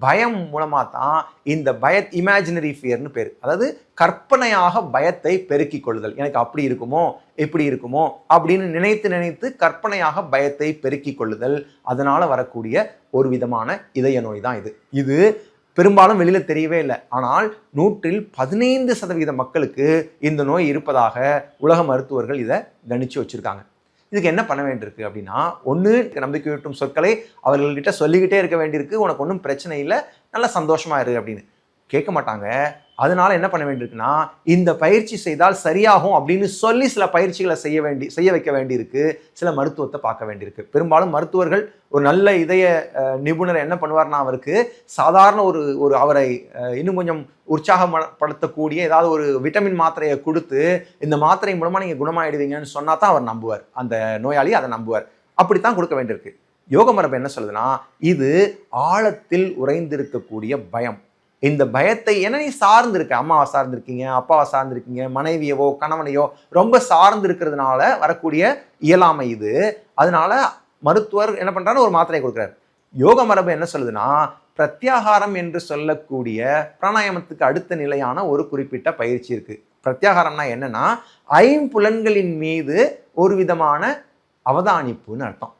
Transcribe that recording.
பயம் மூலமா தான் இந்த இமேஜினரி ஃபியர்னு பேர். அதாவது கற்பனையாக பயத்தை பெருக்கிக் கொள்ளுதல். எனக்கு அப்படி இருக்குமோ, எப்படி இருக்குமோ அப்படின்னு நினைத்து நினைத்து கற்பனையாக பயத்தை பெருக்கிக் கொள்ளுதல். அதனால வரக்கூடிய ஒரு விதமான இதய நோய் தான் இது. இது பெரும்பாலும் வெளியில தெரியவே இல்லை. ஆனால் 115% மக்களுக்கு இந்த நோய் இருப்பதாக உலக மருத்துவர்கள் இதை கணிச்சு வச்சிருக்காங்க. இதுக்கு என்ன பண்ண வேண்டியிருக்கு அப்படின்னா, ஒன்று நம்பிக்கையூட்டும் சொற்களை அவர்கள்கிட்ட சொல்லிக்கிட்டே இருக்க வேண்டியிருக்கு. உனக்கு ஒன்றும் பிரச்சனை இல்லை, நல்லா சந்தோஷமா இரு அப்படின்னு. கேட்க மாட்டாங்க. அதனால என்ன பண்ண வேண்டியிருக்குன்னா, இந்த பயிற்சி செய்தால் சரியாகும் அப்படின்னு சொல்லி சில பயிற்சிகளை செய்ய வைக்க வேண்டியிருக்கு. சில மருத்துவத்தை பார்க்க வேண்டியிருக்கு. பெரும்பாலும் மருத்துவர்கள் ஒரு நல்ல இதய நிபுணர் என்ன பண்ணுவார்னா, அவருக்கு சாதாரண ஒரு அவரை இன்னும் கொஞ்சம் உற்சாகப்படுத்தக்கூடிய ஏதாவது ஒரு விட்டமின் மாத்திரையை கொடுத்து, இந்த மாத்திரை மூலமா நீங்க குணமாயிடுவீங்கன்னு சொன்னா தான் அவர் நம்புவார். அந்த நோயாளி அதை நம்புவார். அப்படித்தான் கொடுக்க வேண்டியிருக்கு. யோக மரபு என்ன சொல்லுதுன்னா, இது ஆழத்தில் உறைந்திருக்கக்கூடிய பயம். இந்த பயத்தை என்ன நீ சார்ந்து இருக்க, அம்மாவை சார்ந்திருக்கீங்க, அப்பாவை சார்ந்திருக்கீங்க, மனைவியவோ கணவனையோ ரொம்ப சார்ந்து இருக்கிறதுனால வரக்கூடிய இயலாமை இது. அதனால மருத்துவர் என்ன பண்றாரு, ஒரு மாத்திரை கொடுக்குறாரு. யோக மரபு என்ன சொல்லுதுன்னா, பிரத்யாகாரம் என்று சொல்லக்கூடிய பிராணாயாமத்துக்கு அடுத்த நிலையான ஒரு குறிப்பிட்ட பயிற்சி இருக்கு. பிரத்யாகாரம்னா என்னன்னா, ஐம்புலன்களின் மீது ஒரு விதமான அவதானிப்புன்னு அர்த்தம்.